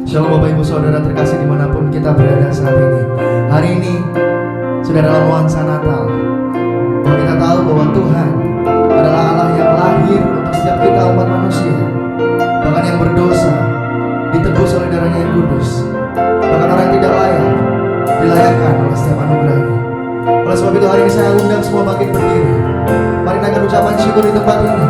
Shalom Bapak Ibu Saudara terkasih dimanapun kita berada saat ini. Hari ini sudah dalam nuansa Natal. Kita tahu bahwa Tuhan adalah Allah yang lahir untuk setiap kita umat manusia. Bahkan yang berdosa ditebus oleh darahnya yang kudus. Bahkan orang yang tidak layak dilayakkan oleh setiap anugerahnya. Oleh sebab itu hari ini saya undang semua bangkit berdiri. Mari naikkan ucapan syukur di tempat ini.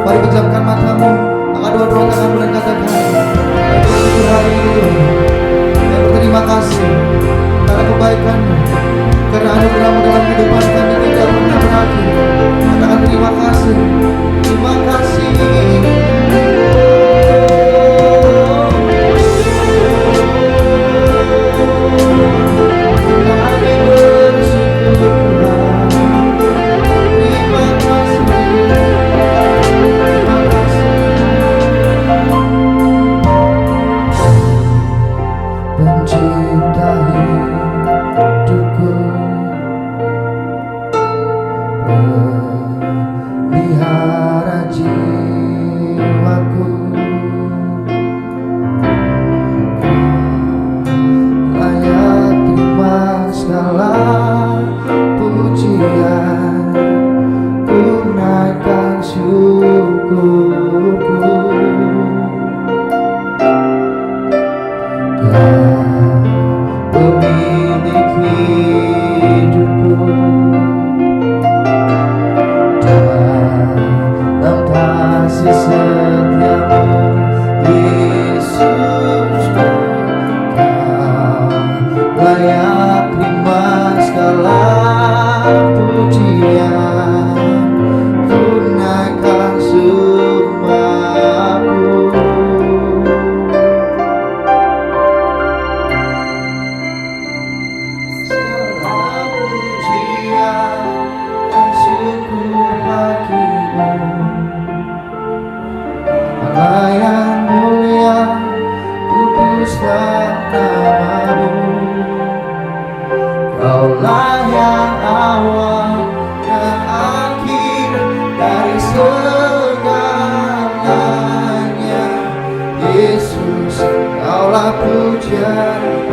Mari pejamkan matamu, angkat dua tanganmu dan katakan, bersyukur hari ini Tuhan. Dan berterima kasih karena kebaikan-Mu, karena anugerah-Mu dalam kehidupan kami tidak pernah berakhir. Katakan terima kasih, terima kasih.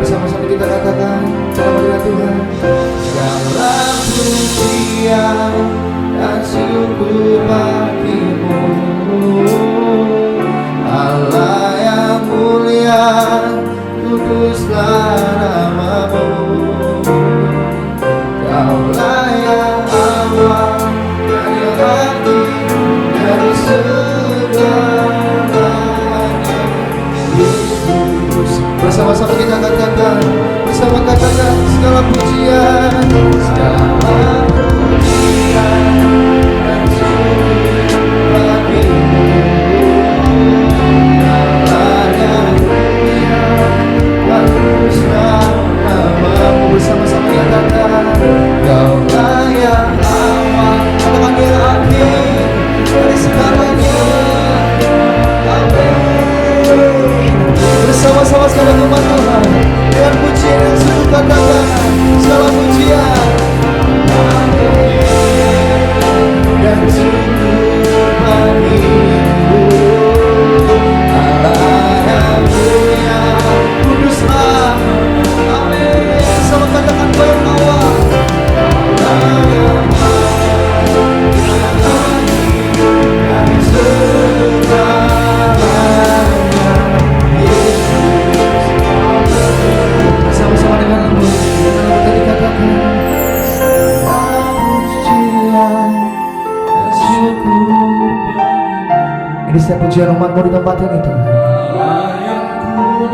Bersama-sama kita katakan dalam hadirat Tuhan, segala pujian dan syukur bagi-Mu, Allah yang mulia, kuduslah nama-Mu. Kaulah yang awal dan yang akhir dari segalanya. Yesus, bersama-sama kita katakan, bersama katakan segala pujian, segala pujian dan syukur bagi-Mu, Allah yang mulia, kuduslah nama-Mu. Bersama-sama kita katakan, Kaulah yang awal, katakan yang akhir dari segalanya. Amin. Bersama-sama sekali umat Tuhan, dengan pujian yang sungguh katakan, segala pujian dan syukur bagi-Mu, Allah yang mulia, kuduslah. Amin. Sama katakan Kau yang awal, Allah yang dan segalanya. Bersama-sama dengan lembut kita dikatakan, pujian dan syukur. Ini setiap pujian umat-Mu di tempat ini Tuhan.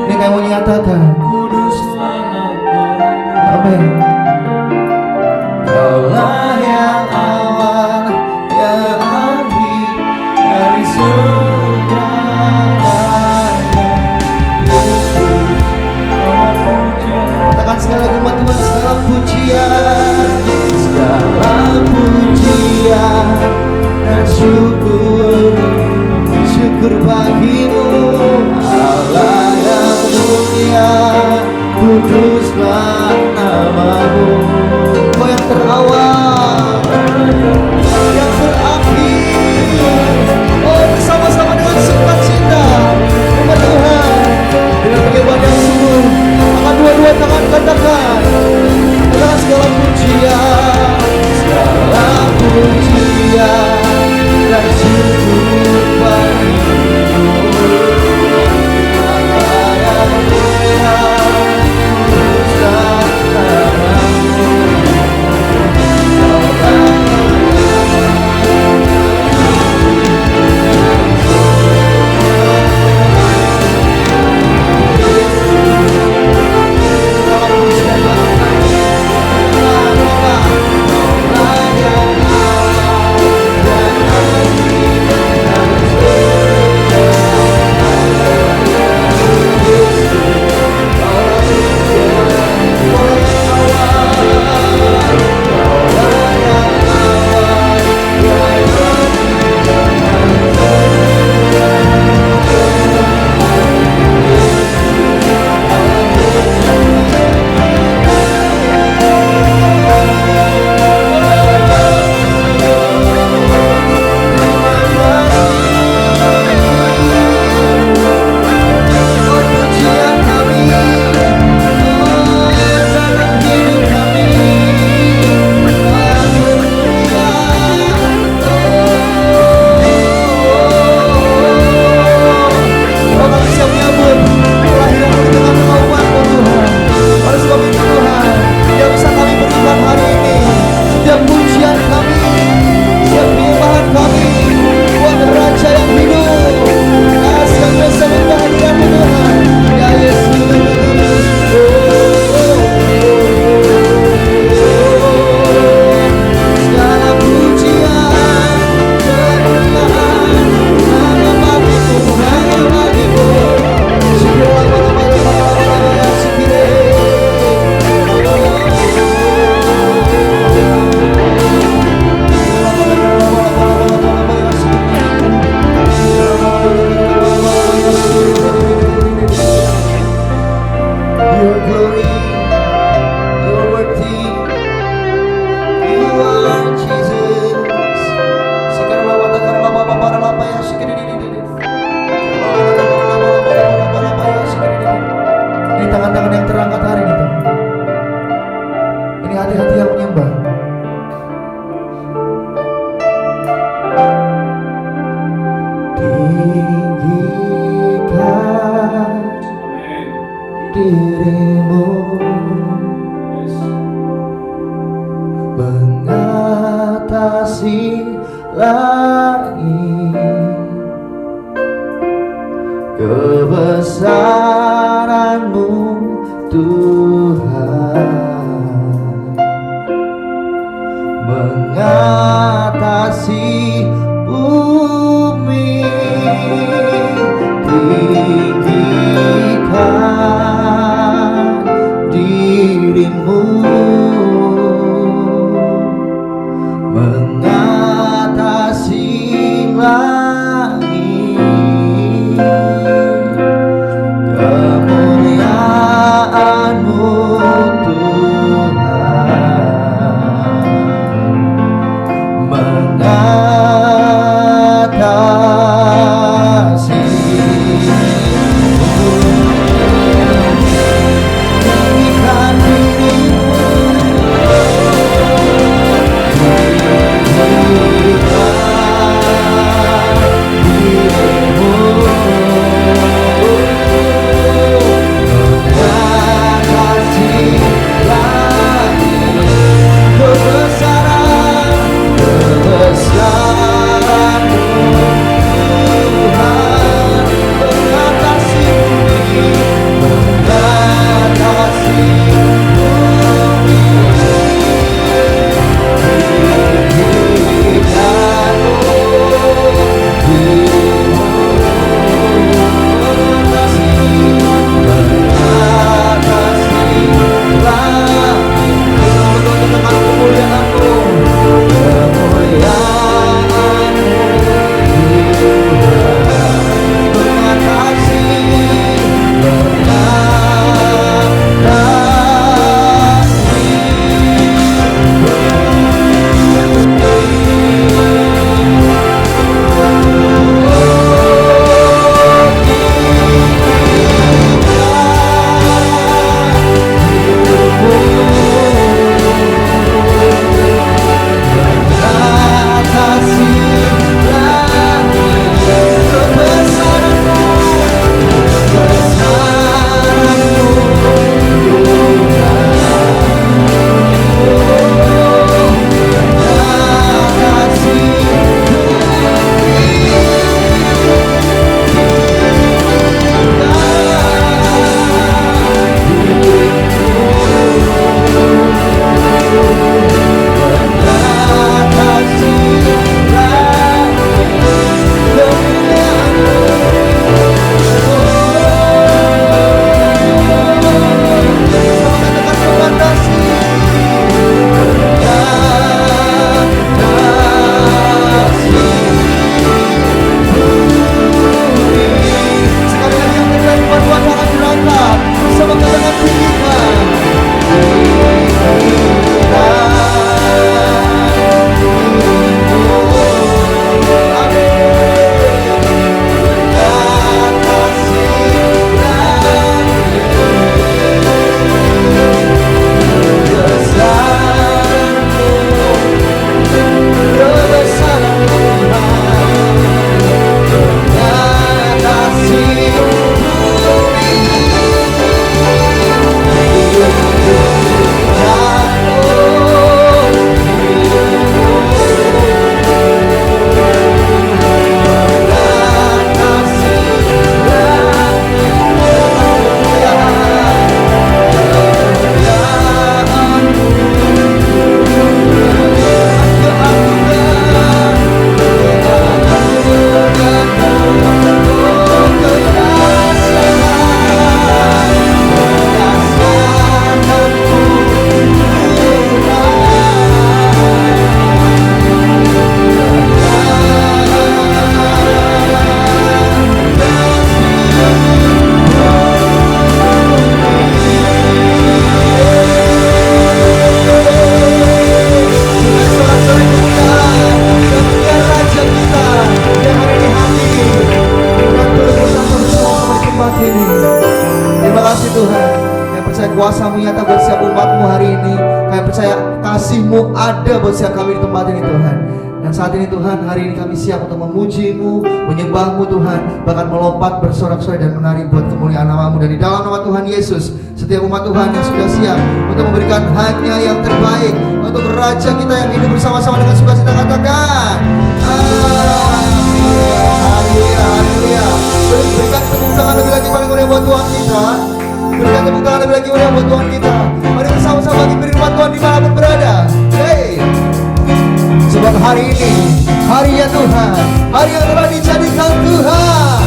Ini kami mau nyatakan, amin. Kaulah yang awal, yang akhir dari segalanya. Katakan sekali lagi umat Tuhan, segala pujian, segala pujian dan syukur, syukur bagi-Mu, Allah yang mulia, kuduslah nama-Mu. tangan yang terangkat hari ini Tuhan. Ini hati-hati yang menyembah. Tinggikan dirimu, mengatasi langit, kebesaran-Mu Tuhan, mengatasi bumi. Tinggikan dirimu, mengatasi langit, kemuliaan-Mu Tuhan, mengatasi. Tinggikan dirimu, kasih Tuhan. percaya kuasa-Mu nyata buat setiap umat-Mu hari ini. Kami percaya kasih-Mu ada buat setiap kami di tempat ini Tuhan. Dan saat ini Tuhan, hari ini kami siap untuk memuji-Mu, menyembah-Mu Tuhan, bahkan melompat bersorak-sorai dan menari buat kemuliaan nama-Mu. Dan di dalam nama Tuhan Yesus, setiap umat Tuhan yang sudah siap untuk memberikan hanya yang terbaik untuk Raja kita yang hidup bersama-sama dengan sukacita, katakan haleluya, haleluya. Berikan tepuk tangan lebih lagi paling meriah buat Tuhan kita. Berikan tepuk tangan lebih lagi meriah buat Tuhan kita. Mari bersama-sama bagi firman Tuhan dimanapun berada. Hey. Sebab hari ini, hari ya Tuhan, hari yang telah dijadikan Tuhan.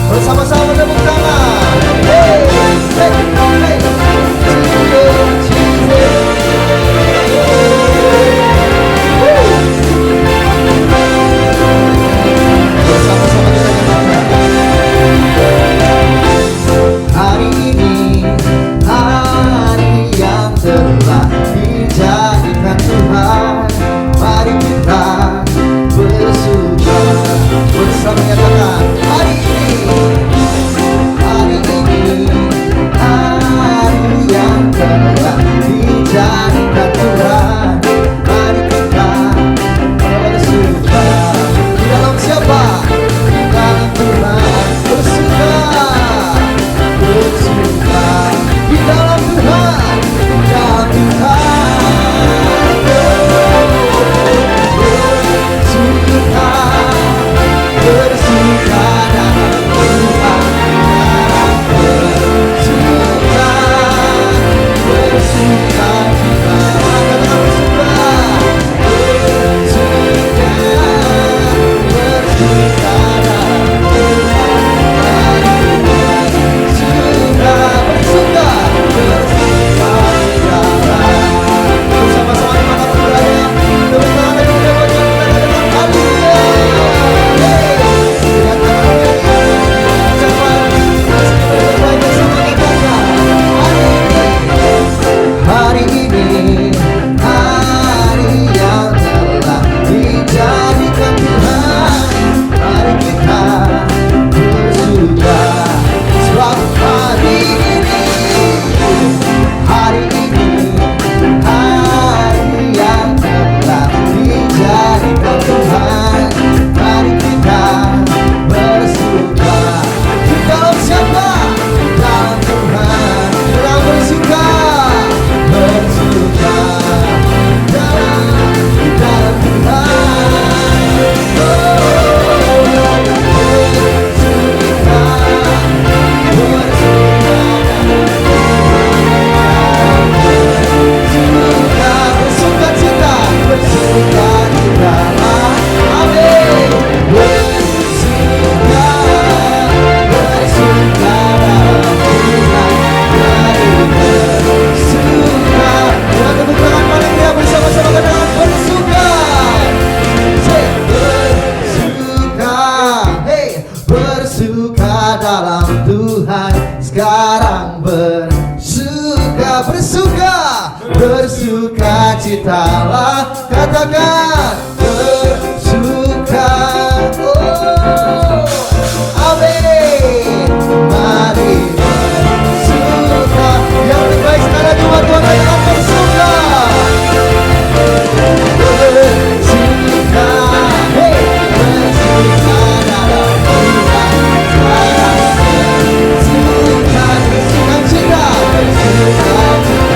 Bersama-sama tepuk tangan. Hey, hey, hey. Bersama-sama kita nyanyikan. Hari ini, hari yang telah dijadikan Tuhan. Mari kita bersuka bersama, nyatakan hari ini, hari yang telah dijadikan Tuhan. Mari kita bersuka di dalam siapa? Di dalam Tuhan. Bersuka di dalam Tuhan, di dalam Tuhan. Bersukacitalah, katakan bersuka. Oh, amin. Mari bersuka. Yang terbaik sekali cuma Tuhan yang bersuka. Bersuka, hey, bersuka dalam Tuhan. Bersuka, bersukacita, bersukacita.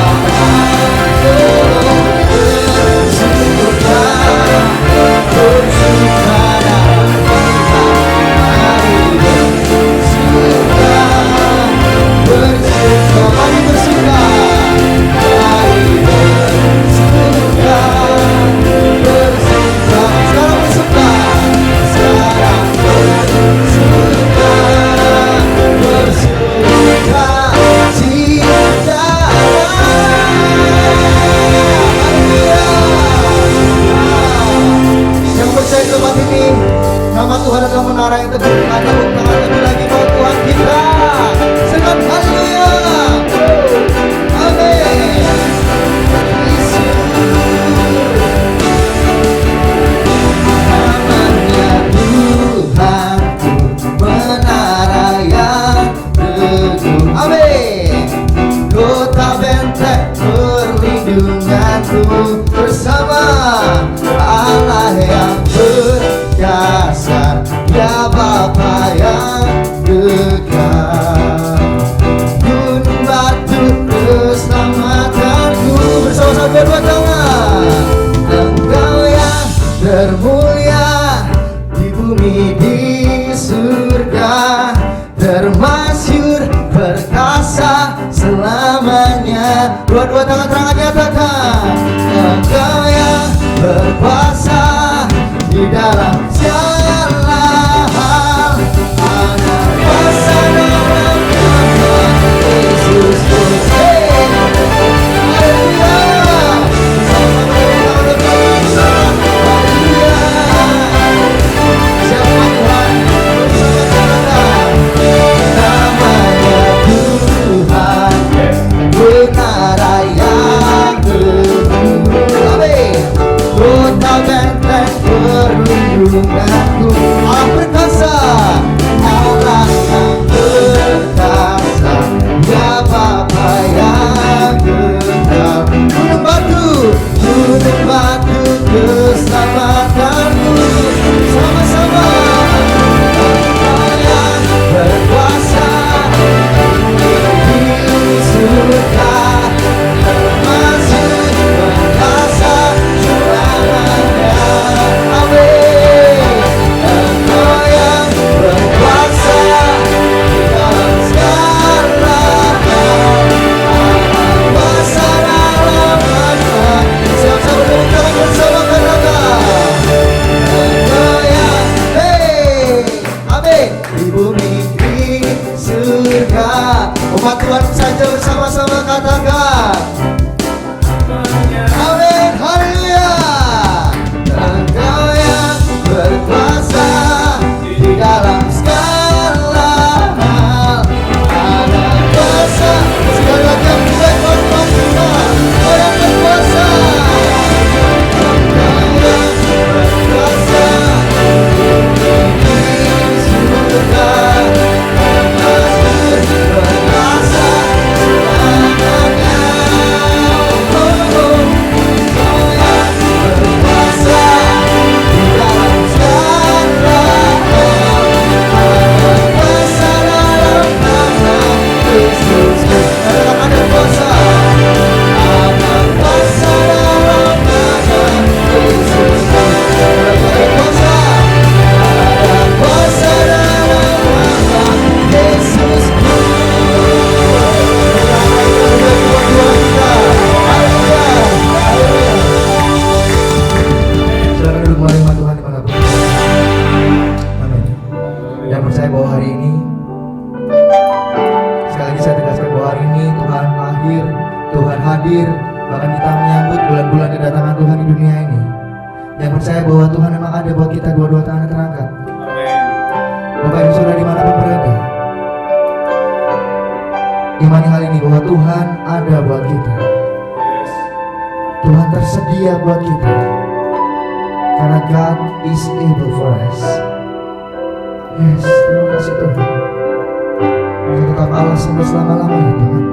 perkasa selamanya. Dua-dua tangan terangkat nyatakan, Engkau yang berkuasa di dalam segala hal. Ada kuasa dalam nama Yesus. Aku Allah perkasa, Allah yang perkasa, gak apa-apa yang gentar. Gunung batu keselamatanku. Sama-sama Allah yang berkuasa di surga, termasuk perkasa selamanya. Amin. Umat Tuhan saja bersama-sama katakan amin, haleluya. Engkau yang berkuasa di dalam segala hal. Ada kuasa segala yang baik buat Tuhan. Engkau yang berkuasa, Engkau yang berkuasa di surga. Bahkan kita menyambut bulan-bulan kedatangan Tuhan di dunia ini. Yang percaya bahwa Tuhan memang ada buat kita, dua-dua tangan terangkat. Amin. Bapak Ibu Saudara dimanapun berada, imani hal ini bahwa Tuhan ada buat kita. Yes. Tuhan tersedia buat kita, karena God is able for us. Yes, terima kasih Tuhan. Kita tetap Allah sampai selama-lamanya Tuhan.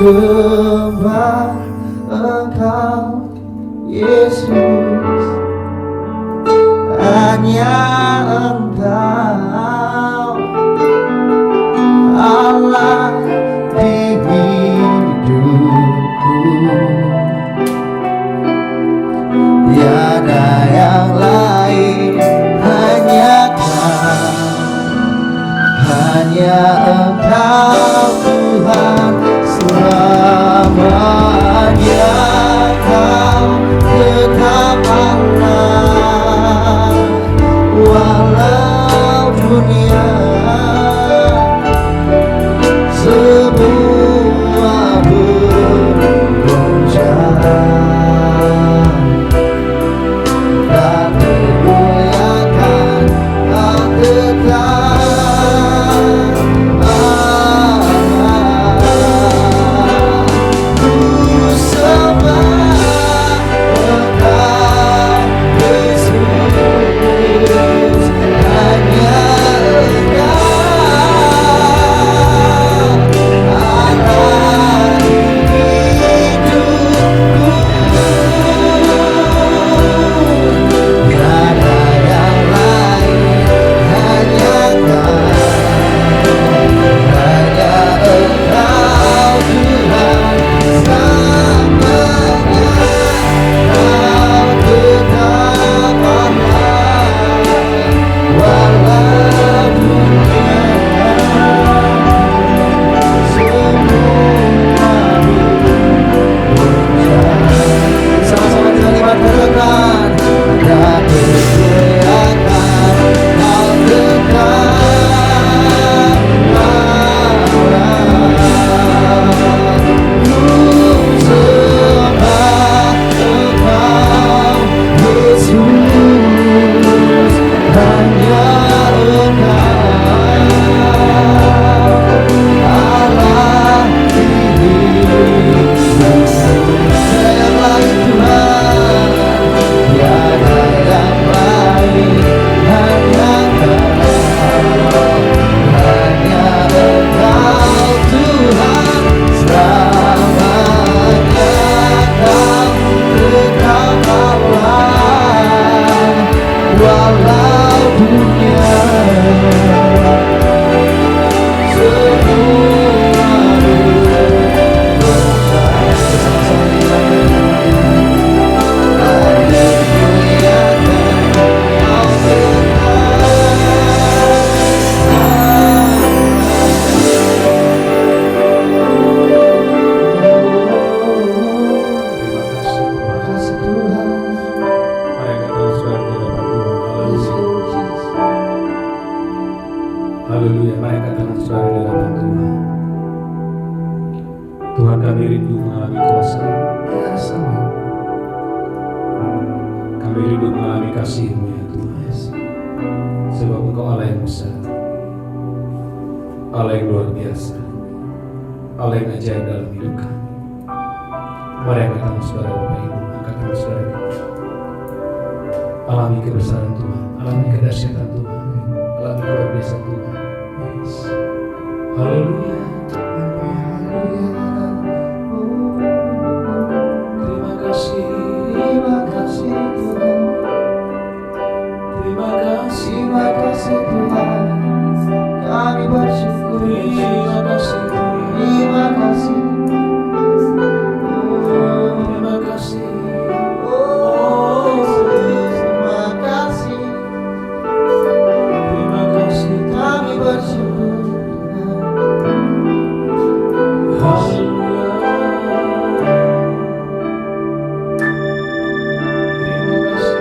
Sembah Engkau Yesus, hanya Engkau Allah di hidupku, tiada yang lain, hanya Engkau. Tuhan selamanya. Kau tetap Allah walau dunia semua bergoncang. Tak tergoyahkan, tak tetap Allah. Ku sembah Engkau Yesus, hanya Engkau Allah hidupku. Tiada yang lain, hanya Engkau, hanya Engkau Tuhan selamanya. Kau tetap Allah walau dunia semua bergoncang. Sama-sama kita lipat katakan, tak tergoyahkan, kau tetap Allah. Ku sembah Engkau Yesus, hanya Engkau Allah hidupku. Tiada yang lain Tuhan, tiada yang lain, hanya Engkau, hanya Engkau Tuhan selamanya. Kau tetap Allah walau dunia semua bergoncang. Sama-sama kita Haleluya, mari katakan saudara di hadapan Tuhan. Tuhan, kami rindu mengalami kuasa, kami rindu mengalami kasih-Mu ya Tuhan. Sebab Engkau Allah yang besar, Allah yang luar biasa, Allah yang ajaib dalam hidup kami. Mari katakan saudara Bapak Ibu, katakan saudara kita. Alami kebesaran Tuhan, alami kedahsyatan Tuhan, alami luar biasa Tuhan. Haleluya. Terima kasih Tuhan, terima kasih Tuhan, kami bersyukur. terima kasih Terima kasih. terima kasih Oh Yesus, terima kasih. terima kasih Kami bersyukur. Haleluya. Terima kasih.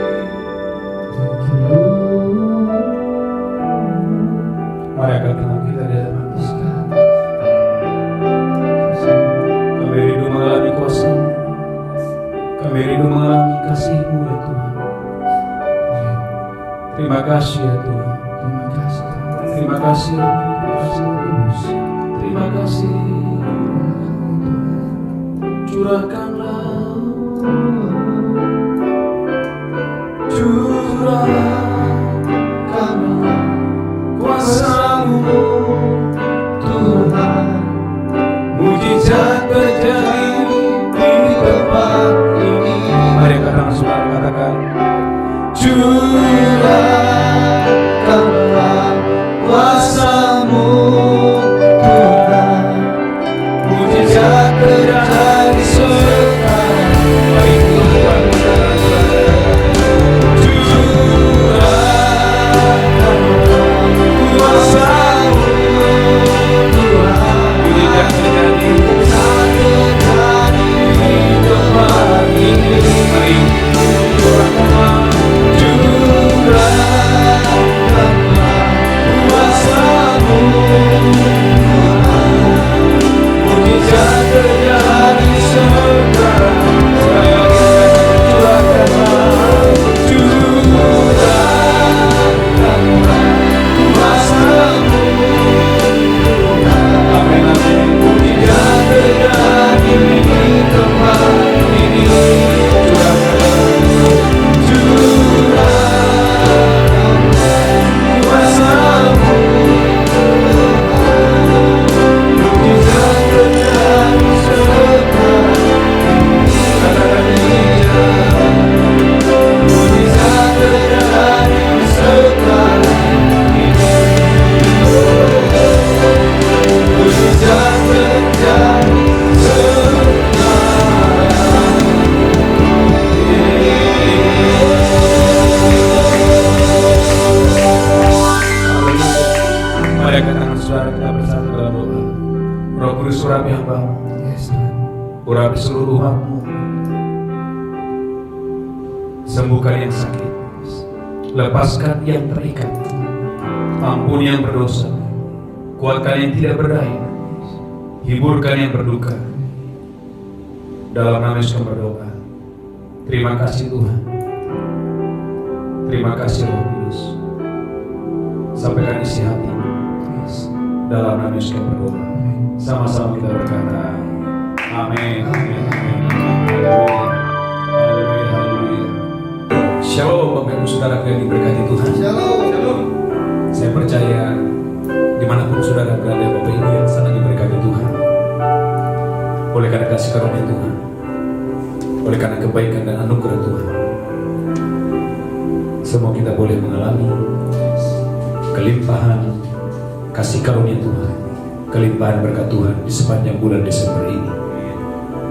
Mari angkat tangan kita di hadapan Tuhan. Kami rindu mengalami kuasa, kami rindu mengalami kasih-Mu ya Tuhan. Terima kasih ya Tuhan. Terima kasih. Terima kasih. Terima kasih. Curahkanlah, curahkanlah kuasa-Mu Tuhan, mujizat terjadi di tempat ini. Mari katakan saudara, katakan curahkanlah kuasa-Mu Tuhan, mujizat terjadi sekarang. Mari Yesus, urapi hamba-Mu, Yes Tuhan. urapi seluruh umat-Mu, sembuhkan yang sakit, lepaskan yang terikat, ampuni yang berdosa, kuatkan yang tidak berdaya, hiburkan yang berduka. Dalam nama Yesus kami berdoa. Terima kasih Tuhan. Terima kasih Roh Kudus. Sampaikan isi hati. Yes. Dalam nama Yesus kami berdoa. Sama-sama kita berkata, amin. Amin. Haleluya. Haleluya. Haleluya. Shalom Bapak Ibu Saudara yang diberkati Tuhan. Shalom. Saya percaya dimanapun saudara berada, Bapak Ibu yang sangat diberkati Tuhan, oleh karena kasih karunia Tuhan, oleh karena kebaikan dan anugerah Tuhan, semua kita boleh mengalami kelimpahan kasih karunia Tuhan, kelimpahan berkat Tuhan di sepanjang bulan Desember ini.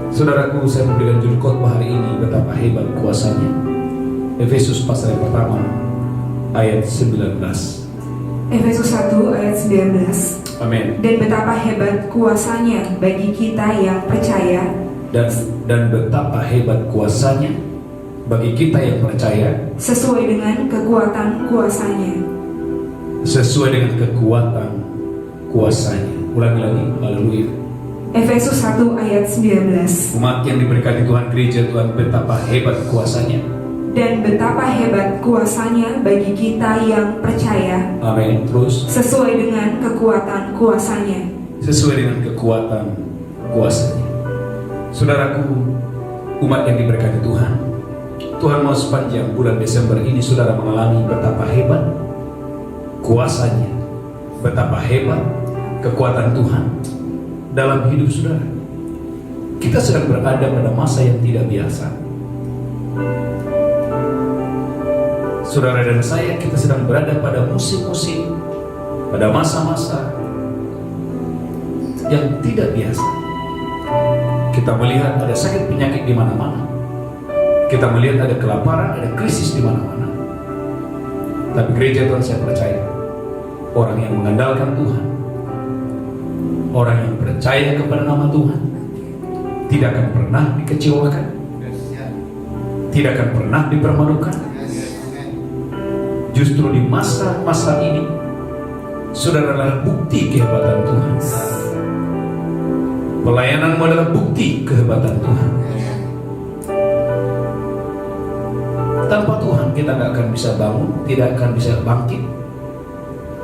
Saudaraku, saya memberikan judul khotbah hari ini, betapa hebat kuasanya. Efesus pasal yang pertama ayat 19. Efesus 1 ayat 19. Amin. Dan betapa hebat kuasanya bagi kita yang percaya. Dan betapa hebat kuasanya bagi kita yang percaya, Sesuai dengan kekuatan kuasanya. sesuai dengan kekuatan kuasanya. Ulangi lagi, haleluya. Efesus 1 ayat 19. Umat yang diberkati Tuhan, gereja Tuhan, betapa hebat kuasanya. Dan betapa hebat kuasanya bagi kita yang percaya. Amin. Terus, Sesuai dengan kekuatan kuasanya. sesuai dengan kekuatan kuasanya. Saudaraku, umat yang diberkati Tuhan, Tuhan mau sepanjang bulan Desember ini saudara mengalami betapa hebat kuasanya, betapa hebat kekuatan Tuhan dalam hidup saudara. Kita sedang berada pada masa yang tidak biasa. Saudara dan saya, kita sedang berada pada musim-musim, pada masa-masa yang tidak biasa. Kita melihat ada sakit penyakit di mana-mana. Kita melihat ada kelaparan, ada krisis di mana-mana. Tapi gereja Tuhan, saya percaya, orang yang mengandalkan Tuhan, orang yang percaya kepada nama Tuhan, tidak akan pernah dikecewakan, tidak akan pernah dipermalukan. Justru di masa-masa ini, saudara adalah bukti kehebatan Tuhan. Pelayananmu adalah bukti kehebatan Tuhan. Tanpa Tuhan kita tidak akan bisa bangun, tidak akan bisa bangkit.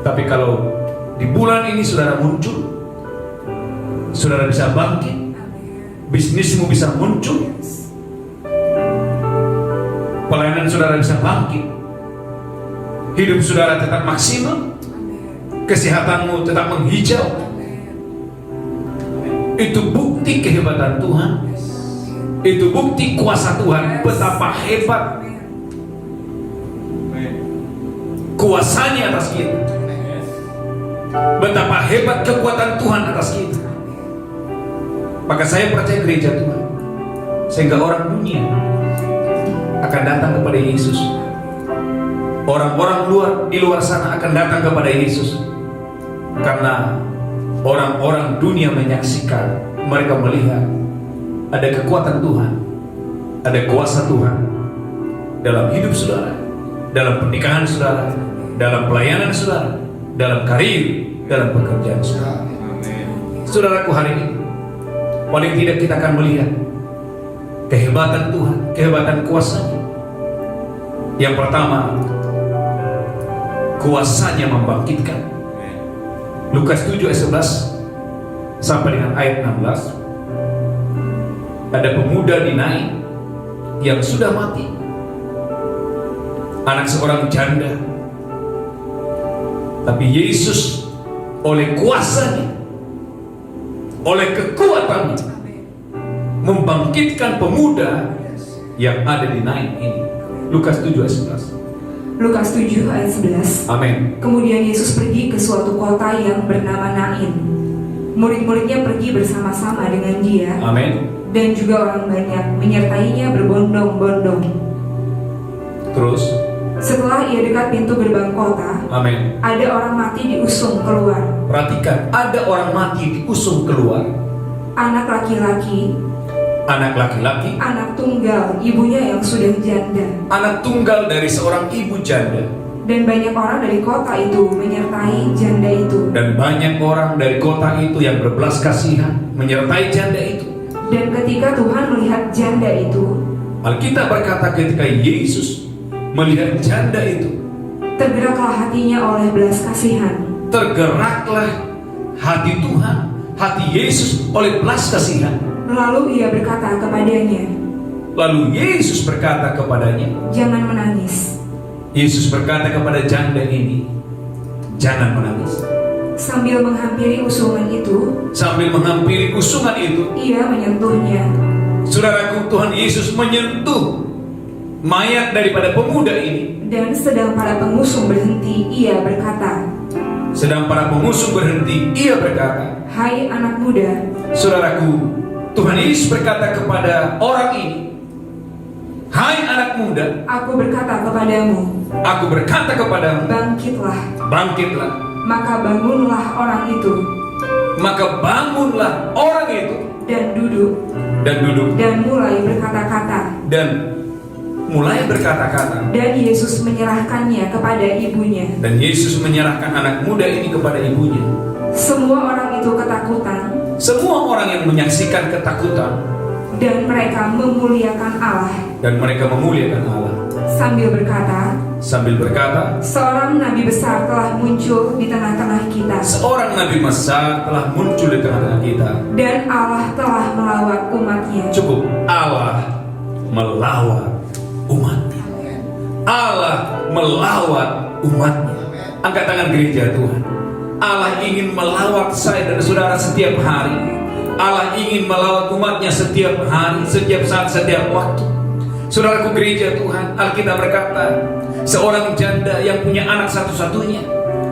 Tapi kalau di bulan ini saudara muncul, saudara bisa bangkit, bisnismu bisa muncul, pelayanan saudara bisa bangkit, hidup saudara tetap maksimal, kesehatanmu tetap menghijau. Itu bukti kehebatan Tuhan. Itu bukti kuasa Tuhan. Betapa hebat kuasanya atas kita. Betapa hebat kekuatan Tuhan atas kita. Maka saya percaya gereja Tuhan, sehingga orang dunia akan datang kepada Yesus. Orang-orang di luar sana akan datang kepada Yesus. Karena orang-orang dunia menyaksikan, mereka melihat ada kekuatan Tuhan, ada kuasa Tuhan dalam hidup saudara, dalam pernikahan saudara, dalam pelayanan saudara, dalam karir, dalam pekerjaan saudara. Saudaraku, hari ini paling tidak kita akan melihat kehebatan Tuhan, kehebatan kuasanya. Yang pertama, kuasanya membangkitkan. Lukas 7 ayat 11 sampai dengan ayat 16. Ada pemuda di Nain yang sudah mati, anak seorang janda. Tapi Yesus oleh kuasanya, oleh kekuatannya, membangkitkan pemuda yang ada di Nain ini. Lukas 7 ayat 11. Lukas 7 ayat 11. Amin. Kemudian Yesus pergi ke suatu kota yang bernama Nain. Murid-muridnya pergi bersama-sama dengan dia. Amin. Dan juga orang banyak menyertainya berbondong-bondong. Terus, Setelah ia dekat pintu gerbang kota, amin. ada orang mati diusung keluar. Perhatikan, ada orang mati diusung keluar. anak laki-laki, anak tunggal ibunya yang sudah janda. anak tunggal dari seorang ibu janda. Dan banyak orang dari kota itu menyertai janda itu. Dan banyak orang dari kota itu yang berbelas kasihan menyertai janda itu. Dan ketika Tuhan melihat janda itu, Alkitab berkata ketika Yesus melihat janda itu, tergeraklah hatinya oleh belas kasihan. tergeraklah hati Tuhan, hati Yesus oleh belas kasihan. Lalu ia berkata kepadanya, Lalu Yesus berkata kepadanya, jangan menangis. Yesus berkata kepada janda ini, jangan menangis. Sambil menghampiri usungan itu, Sambil menghampiri usungan itu, ia menyentuhnya. saudaraku, Tuhan Yesus menyentuh mayat daripada pemuda ini. Dan sedang para pengusung berhenti, ia berkata, Sedang para pengusung berhenti, ia berkata, hai anak muda, saudaraku, Tuhan Yesus berkata kepada orang ini, hai anak muda, aku berkata kepadamu, aku berkata kepadamu, bangkitlah. bangkitlah. Maka bangunlah orang itu, Maka bangunlah orang itu dan duduk, dan mulai berkata-kata. Dan Yesus menyerahkannya kepada ibunya. Dan Yesus menyerahkan anak muda ini kepada ibunya. Semua orang itu ketakutan, Semua orang yang menyaksikan ketakutan, dan mereka memuliakan Allah, sambil berkata, seorang nabi besar telah muncul di tengah-tengah kita, seorang nabi besar telah muncul di tengah-tengah kita. dan Allah telah melawat umatnya. Cukup, Allah melawat umatnya. Allah melawat umatnya. Angkat tangan gereja Tuhan. Allah ingin melawat saya dan saudara setiap hari. Allah ingin melawat umatnya setiap hari, setiap saat, setiap waktu. Saudaraku gereja Tuhan, Alkitab berkata, seorang janda yang punya anak satu-satunya,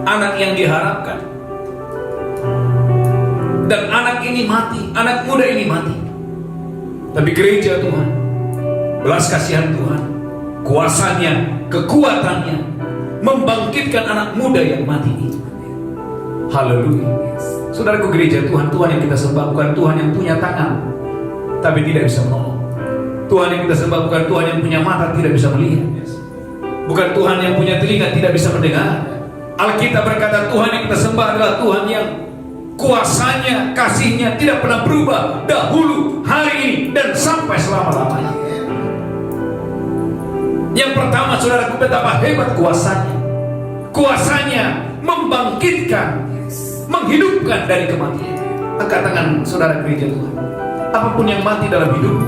anak yang diharapkan, dan anak ini mati, anak muda ini mati. Tapi gereja Tuhan, belas kasihan Tuhan, kuasanya, kekuatannya membangkitkan anak muda yang mati itu. Haleluya. Saudaraku gereja Tuhan, Tuhan yang kita sembah bukan Tuhan yang punya tangan tapi tidak bisa menolong. Tuhan yang kita sembah bukan Tuhan yang punya mata tidak bisa melihat. Bukan Tuhan yang punya telinga tidak bisa mendengar. Alkitab berkata Tuhan yang kita sembah adalah Tuhan yang kuasanya, kasihnya tidak pernah berubah dahulu, hari ini, dan sampai selama-lamanya. Yang pertama, saudaraku, betapa hebat kuasanya. Kuasanya membangkitkan, menghidupkan dari kematian. Angkat tangan saudara gereja Tuhan. Apapun yang mati dalam hidup,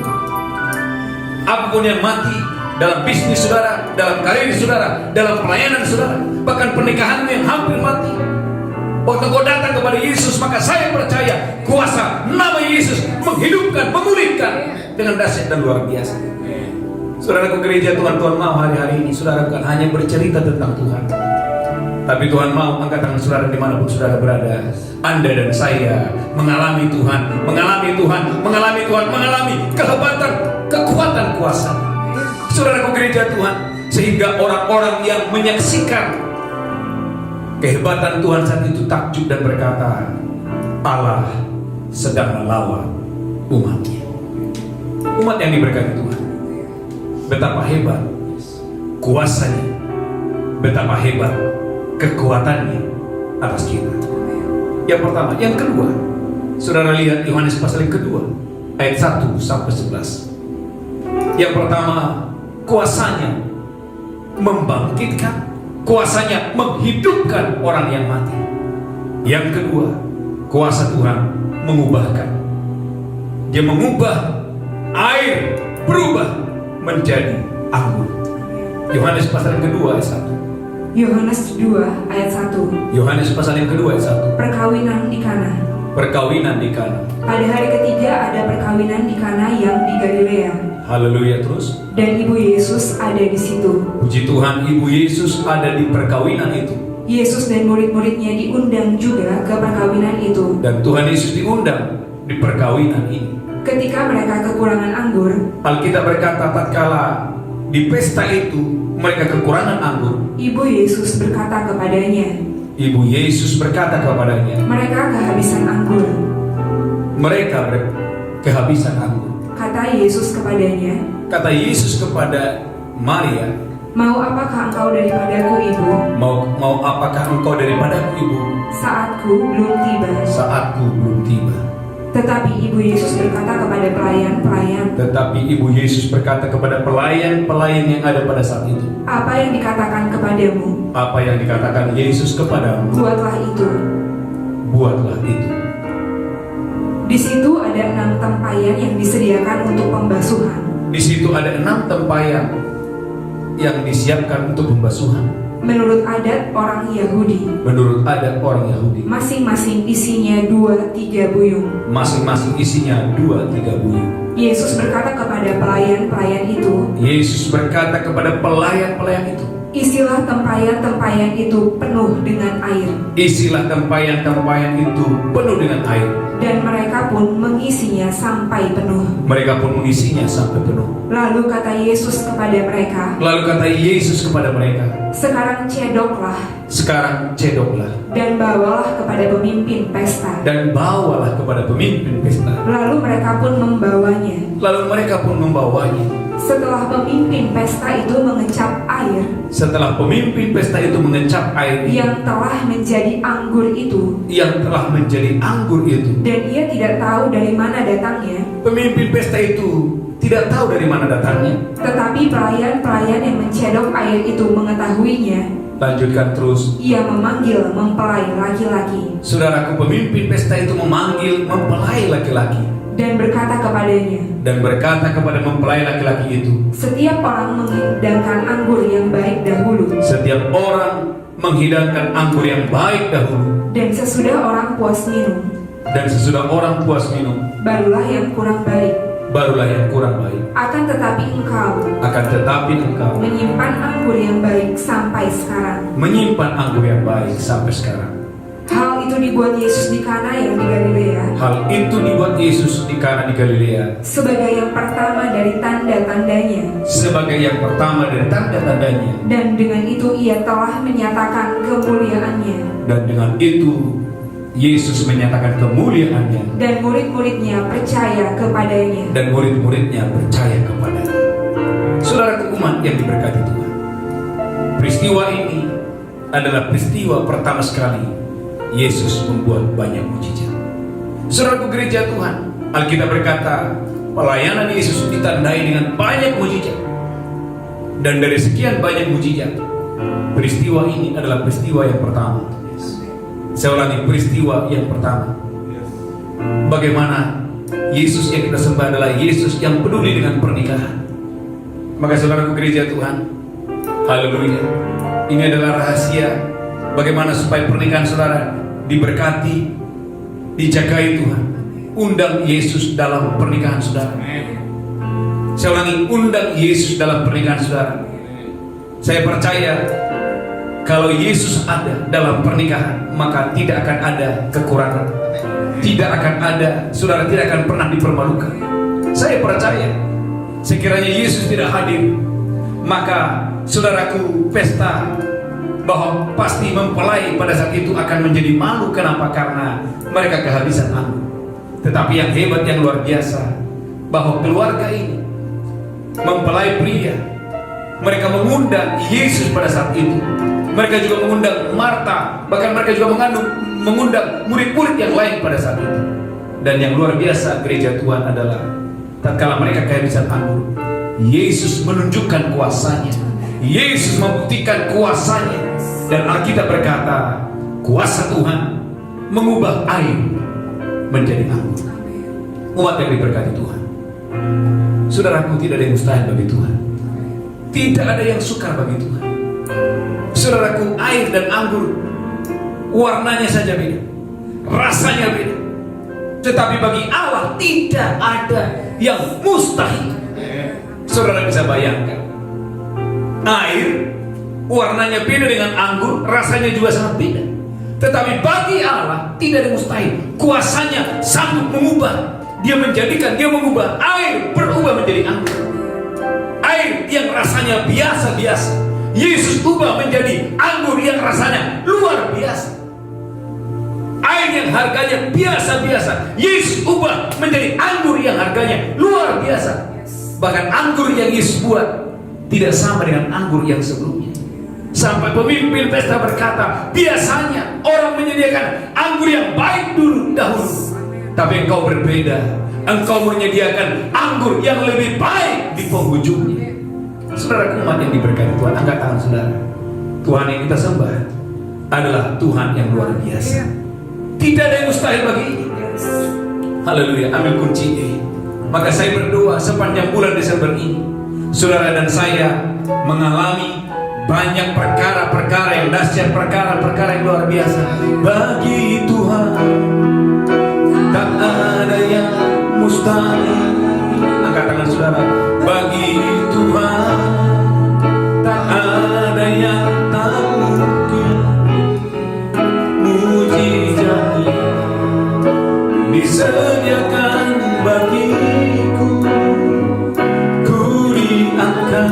apapun yang mati dalam bisnis saudara, dalam karir saudara, dalam pelayanan saudara, bahkan pernikahan yang hampir mati, waktu kau datang kepada Yesus, maka saya percaya kuasa nama Yesus menghidupkan, memulihkan dengan dahsyat dan luar biasa. Saudaraku gereja Tuhan, Tuhan mau hari-hari ini saudara bukan hanya bercerita tentang Tuhan, tapi Tuhan mau angkat tangan saudara dimanapun saudara berada. Anda dan saya mengalami Tuhan, mengalami kehebatan, kekuatan kuasa. Saudaraku gereja Tuhan, sehingga orang-orang yang menyaksikan kehebatan Tuhan saat itu takjub dan berkata, Allah sedang melawat umatnya. Umat yang diberkati Tuhan, betapa hebat kuasanya, betapa hebat kekuatannya atas kita. Yang pertama, yang kedua, saudara lihat Yohanes pasal yang kedua ayat 1 sampai 11. Yang pertama, kuasanya membangkitkan, kuasanya menghidupkan orang yang mati. Yang kedua, kuasa Tuhan mengubahkan. Dia mengubah air berubah menjadi anggur. Yohanes pasal yang kedua ayat 1. Yohanes 2 ayat 1. Yohanes pasal yang kedua ayat 1. Perkawinan di Kana. Perkawinan di Kana. Pada hari ketiga ada perkawinan di Kana yang di Galilea. Haleluya terus. Dan ibu Yesus ada di situ. Puji Tuhan, ibu Yesus ada di perkawinan itu. Yesus dan murid-muridnya diundang juga ke perkawinan itu. Dan Tuhan Yesus diundang di perkawinan ini. Ketika mereka kekurangan anggur, Alkitab berkata tatkala di pesta itu mereka kekurangan anggur, ibu Yesus berkata kepadanya, ibu Yesus berkata kepadanya, mereka kehabisan anggur. mereka kehabisan anggur. Kata Yesus kepadanya, Kata Yesus kepada Maria, "Mau apakah engkau daripadaku, Ibu? mau apakah engkau daripadaku, Ibu? Saatku belum tiba." Saatku belum tiba. Tetapi Ibu Yesus berkata kepada pelayan-pelayan, Tetapi Ibu Yesus berkata kepada pelayan-pelayan yang ada pada saat itu, "Apa yang dikatakan kepadamu, apa yang dikatakan Yesus kepadamu, buatlah itu." buatlah itu. Di situ ada 6 tempayan yang disediakan untuk pembasuhan. Di situ ada 6 tempayan yang disiapkan untuk pembasuhan. Menurut adat orang Yahudi, Menurut adat orang Yahudi, masing-masing isinya 2-3 buyung. masing-masing isinya 2-3 buyung. Yesus berkata kepada pelayan-pelayan itu, Yesus berkata kepada pelayan-pelayan itu, "Isilah tempayan-tempayan itu penuh dengan air." isilah tempayan-tempayan itu penuh dengan air. Dan mereka pun mengisinya sampai penuh. Mereka pun mengisinya sampai penuh. Lalu kata Yesus kepada mereka, Lalu kata Yesus kepada mereka, "Sekarang cedoklah sekarang cedoklah dan bawalah kepada pemimpin pesta." dan bawalah kepada pemimpin pesta. Lalu mereka pun membawanya. Lalu mereka pun membawanya. Setelah pemimpin pesta itu mengecap air Setelah pemimpin pesta itu mengecap air yang telah menjadi anggur itu, yang telah menjadi anggur itu, dan ia tidak tahu dari mana datangnya, pemimpin pesta itu tidak tahu dari mana datangnya. tetapi pelayan-pelayan yang mencedok air itu mengetahuinya, Lanjutkan terus. ia memanggil mempelai laki-laki Saudaraku, pemimpin pesta itu memanggil mempelai laki-laki dan berkata kepadanya, dan berkata kepada mempelai laki-laki itu, "Setiap orang menghidangkan anggur yang baik dahulu, setiap orang menghidangkan anggur yang baik dahulu, dan sesudah orang puas minum, dan sesudah orang puas minum, barulah yang kurang baik. barulah yang kurang baik. Akan tetapi engkau menyimpan anggur yang baik sampai sekarang." menyimpan anggur yang baik sampai sekarang. Hal itu dibuat Yesus di Kana yang di Galilea Hal itu dibuat Yesus di Kana di Galilea sebagai yang pertama dari tanda-tandanya, sebagai yang pertama dari tanda-tandanya, dan dengan itu ia telah menyatakan kemuliaannya, dan dengan itu Yesus menyatakan kemuliaannya, dan murid-muridnya percaya kepadanya. dan murid-muridnya percaya kepadanya. Saudara umat yang diberkati Tuhan, peristiwa ini adalah peristiwa pertama sekali Yesus membuat banyak mujizat. Saudara gereja Tuhan, Alkitab berkata pelayanan Yesus ditandai dengan banyak mujizat. Dan dari sekian banyak mujizat, peristiwa ini adalah peristiwa yang pertama. Saya ulangi, peristiwa yang pertama. Bagaimana Yesus yang kita sembah adalah Yesus yang peduli dengan pernikahan. Maka saudara gereja Tuhan, haleluya, ini adalah rahasia bagaimana supaya pernikahan saudara diberkati, dijagai Tuhan. Undang Yesus dalam pernikahan saudara. Saya ulangi, undang Yesus dalam pernikahan saudara. Saya percaya kalau Yesus ada dalam pernikahan, maka tidak akan ada kekurangan, tidak akan ada, saudara tidak akan pernah dipermalukan. Saya percaya sekiranya Yesus tidak hadir, maka saudaraku, pesta bahwa pasti mempelai pada saat itu akan menjadi malu. Kenapa? Karena mereka kehabisan anggur. Tetapi yang hebat, yang luar biasa, bahwa keluarga ini, mempelai pria, mereka mengundang Yesus pada saat itu. Mereka juga mengundang Marta, bahkan mereka juga mengundang murid-murid yang lain pada saat itu. Dan yang luar biasa gereja Tuhan adalah tatkala mereka kehabisan anggur, Yesus menunjukkan kuasanya. Yesus membuktikan kuasanya. Dan Alkitab berkata, kuasa Tuhan mengubah air menjadi anggur. Umat yang diberkati Tuhan, saudaraku, tidak ada yang mustahil bagi Tuhan. Tidak ada yang sukar bagi Tuhan. Saudaraku, air dan anggur warnanya saja beda, rasanya beda, tetapi bagi Allah tidak ada yang mustahil. Saudara bisa bayangkan, air warnanya beda dengan anggur, rasanya juga sangat beda, tetapi bagi Allah tidak ada mustahil. Kuasanya sanggup mengubah. Dia mengubah air berubah menjadi anggur. Air yang rasanya biasa-biasa, Yesus ubah menjadi anggur yang rasanya luar biasa. Air yang harganya biasa-biasa, Yesus ubah menjadi anggur yang harganya luar biasa. Bahkan anggur yang Yesus buat tidak sama dengan anggur yang sebelumnya. Sampai pemimpin pesta berkata, biasanya orang menyediakan anggur yang baik dahulu, tapi engkau berbeda. Engkau menyediakan anggur yang lebih baik di penghujungnya. Saudara umat yang diberkati Tuhan, angkat tangan saudara. Tuhan yang kita sembah adalah Tuhan yang luar biasa. Tidak ada yang mustahil bagi ini. Haleluya, ambil kunci E. Maka saya berdoa sepanjang bulan Desember ini, saudara dan saya mengalami banyak perkara-perkara yang dahsyat, perkara-perkara yang luar biasa. Bagi Tuhan tak ada yang mustahil. Angkat tangan saudara. Bagi Tuhan tak ada yang tak mungkin. Mujizatnya disediakan bagiku, ku diangkat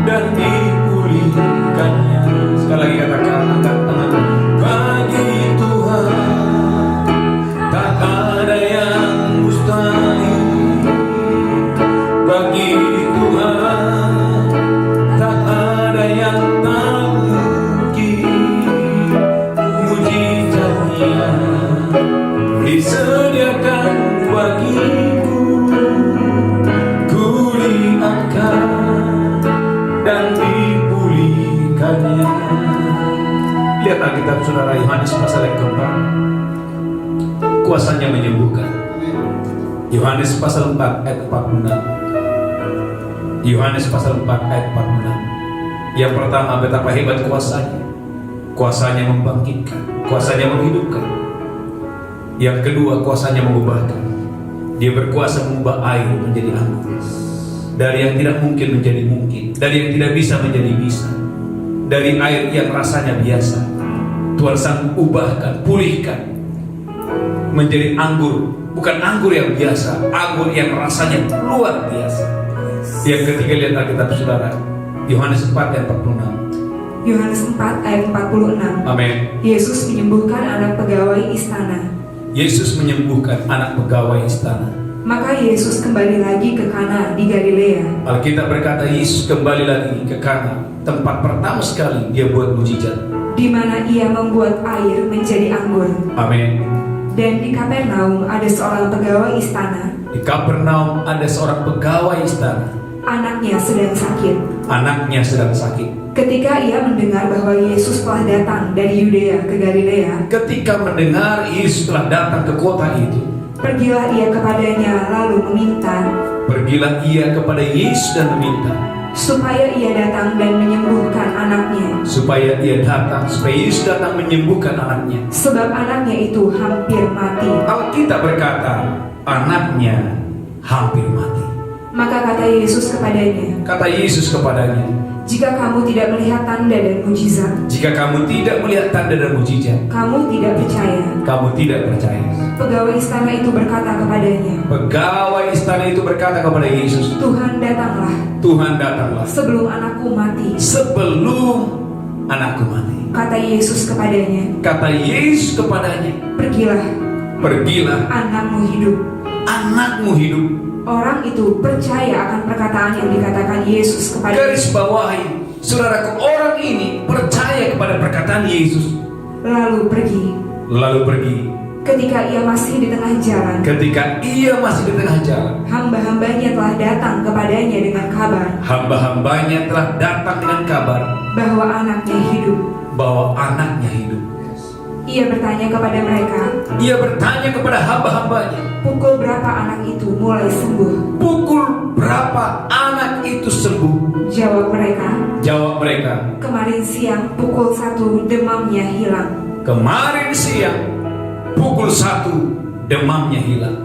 dan dipulihkannya. Sekali lagi katakan, angkat tangan. Bagi Tuhan tak ada yang mustahil. Bagi Tuhan tak ada yang tak mungkin. Mujizatnya disediakan bagiku, ku diangkat dan dipulihkannya. Lihat Alkitab saudara, Yohanes pasal yang keempat, kuasanya menyembuhkan. Yohanes pasal 4 ayat 46. Yohanes pasal 4 ayat 46. Yang pertama, betapa hebat kuasanya. Kuasanya membangkitkan, kuasanya menghidupkan. Yang kedua, kuasanya mengubahkan. Dia berkuasa mengubah air menjadi anggur. Dari yang tidak mungkin menjadi mungkin, dari yang tidak bisa menjadi bisa. Dari air yang rasanya biasa, Tuhan sanggup ubahkan, pulihkan menjadi anggur. Bukan anggur yang biasa, anggur yang rasanya luar biasa. Yang ketiga, lihat Alkitab saudara, Yohanes 4 ayat 46. Yohanes 4 ayat 46. Amin. Yesus menyembuhkan anak pegawai istana. Yesus menyembuhkan anak pegawai istana. Maka Yesus kembali lagi ke Kana di Galilea. Alkitab berkata Yesus kembali lagi ke Kana, tempat pertama sekali dia buat mujizat, di mana ia membuat air menjadi anggur. Amin. Dan di Kapernaum ada seorang pegawai istana. Di Kapernaum ada seorang pegawai istana. Anaknya sedang sakit. Anaknya sedang sakit. Ketika ia mendengar bahwa Yesus telah datang dari Yudea ke Galilea, Ketika mendengar Yesus telah datang ke kota itu, pergilah ia kepadanya lalu meminta pergilah ia kepada Yesus dan meminta supaya ia datang dan menyembuhkan anaknya. supaya Yesus datang menyembuhkan anaknya. Sebab anaknya itu hampir mati. Alkitab berkata anaknya hampir mati. Maka kata Yesus kepadanya, Kata Yesus kepadanya, jika kamu tidak melihat tanda dan mujizat, jika kamu tidak melihat tanda dan mujizat, kamu tidak percaya. kamu tidak percaya. Pegawai istana itu berkata kepadanya, Pegawai istana itu berkata kepada Yesus, Tuhan datanglah Tuhan datanglah sebelum anakku mati. sebelum anakku mati. Kata Yesus kepadanya, Kata Yesus kepadanya, pergilah, pergilah, anakmu hidup. anakmu hidup. Orang itu percaya akan perkataan yang dikatakan Yesus kepadanya. Garis bawahi, saudaraku, orang ini percaya kepada perkataan Yesus. Lalu pergi. Lalu pergi. Ketika ia masih di tengah jalan, Ketika ia masih di tengah jalan, hamba-hambanya telah datang kepadanya dengan kabar hamba-hambanya telah datang dengan kabar bahwa anaknya hidup. bahwa anaknya hidup. Ia bertanya kepada mereka, Ia bertanya kepada hamba-hambanya, pukul berapa anak itu mulai sembuh? pukul berapa anak itu sembuh? Jawab mereka, Jawab mereka, kemarin siang pukul 1 demamnya hilang. kemarin siang pukul 1 demamnya hilang.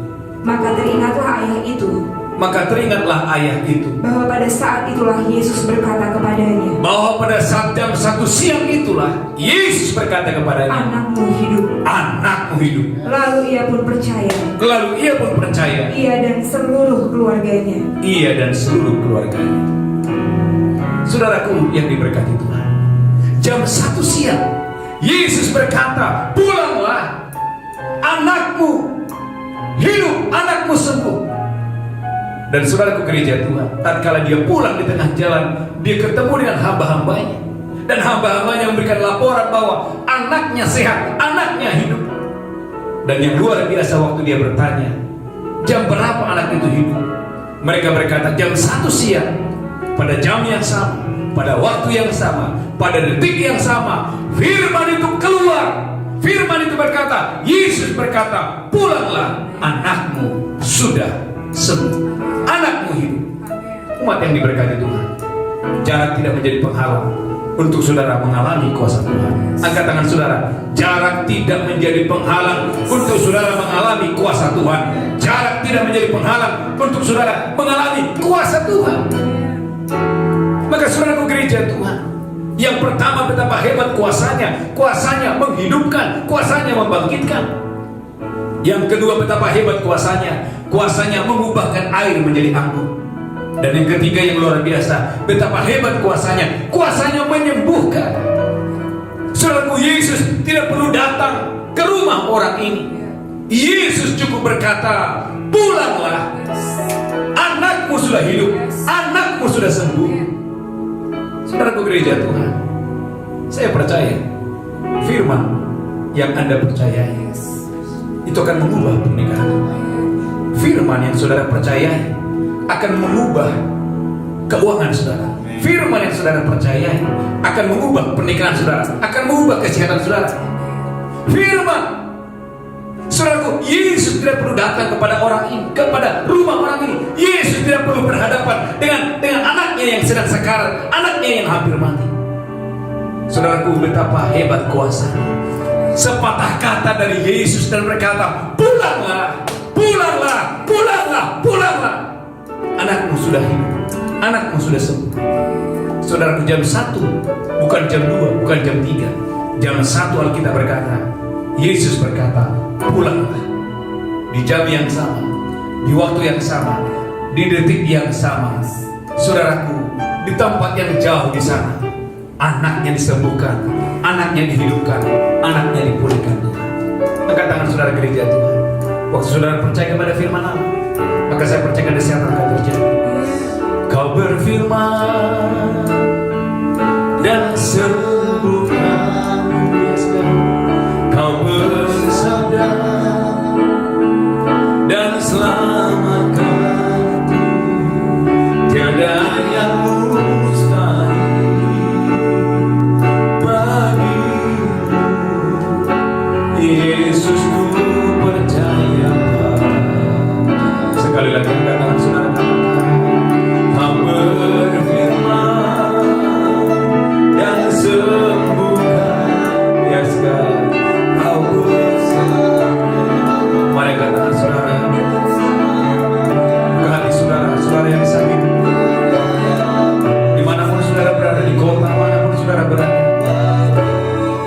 Maka teringatlah ayah itu Maka teringatlah ayah itu bahwa pada saat itulah Yesus berkata kepadanya, bahwa pada saat jam 1 siang itulah Yesus berkata kepadanya, anakmu hidup. anakmu hidup. Lalu ia pun percaya, Lalu ia pun percaya, ia dan seluruh keluarganya. ia dan seluruh keluarganya. Saudaraku yang diberkati Tuhan, jam 1 siang Yesus berkata, pulanglah, anakmu hidup, anakmu sembuh. Dan saudaraku gereja Tuhan, tatkala dia pulang di tengah jalan, dia ketemu dengan hamba-hambanya, dan hamba-hambanya memberikan laporan bahwa anaknya sehat, anaknya hidup. Dan yang luar biasa, waktu dia bertanya, jam berapa anak itu hidup? Mereka berkata, jam 1 siang, pada jam yang sama, pada waktu yang sama, pada detik yang sama. Firman itu keluar. Firman itu berkata, Yesus berkata, pulanglah, anakmu sudah sembuh, anakmu hidup. Umat yang diberkati Tuhan, jarak tidak menjadi penghalang untuk saudara mengalami kuasa Tuhan. Angkat tangan saudara. Jarak tidak menjadi penghalang untuk saudara mengalami kuasa Tuhan. Jarak tidak menjadi penghalang untuk saudara mengalami kuasa Tuhan. Maka saudaraku gereja Tuhan, yang pertama betapa hebat kuasanya. Kuasanya menghidupkan, kuasanya membangkitkan. Yang kedua betapa hebat kuasanya. Kuasanya mengubahkan air menjadi anggur. Dan yang ketiga yang luar biasa, betapa hebat kuasanya. Kuasanya menyembuhkan. Saudaraku, Yesus tidak perlu datang ke rumah orang ini. Yesus cukup berkata, pulanglah, anakmu sudah hidup, anakmu sudah sembuh. Saudaraku gereja Tuhan, saya percaya firman yang Anda percayai itu akan mengubah pernikahan. Firman yang saudara percayai akan mengubah keuangan saudara. Firman yang saudara percayai akan mengubah pernikahan saudara, akan mengubah kesehatan saudara. Firman, saudaraku, Yesus tidak perlu datang kepada orang ini, kepada rumah orang ini. Yesus tidak perlu berhadapan dengan anaknya yang sedang sekarat, anaknya yang hampir mati. Saudaraku, betapa hebat kuasa. Sepatah kata dari Yesus dan berkata, pulanglah, pulanglah, pulanglah, pulanglah. Anakmu sudah hidup, anakmu sudah sembuh. Saudaraku, jam 1, bukan jam 2, bukan jam 3. Jam 1 Alkitab berkata, Yesus berkata, pulanglah. Di jam yang sama, di waktu yang sama, di detik yang sama. Saudaraku, di tempat yang jauh di sana, anaknya disembuhkan, anaknya dihidupkan, anaknya dipulihkan Tuhan. Angkat tangan saudara gereja Tuhan. Waktu saudara percaya kepada firman Allah, maka saya percaya kesehatan akan terjadi. Kau berfirman dan sembuhkan, kau bersabda dan selamatkanku. Tiada yang mustahil bagimu, Yesus, ku percaya. Sekali lagi angkat tangan saudara. Kau berfirman dan sembuhkan, yes God. Kau bersabda. Mari angkat tangan saudara. Buka hati saudara, saudara yang sakit. Dimanapun saudara berada, di kota manapun saudara berada,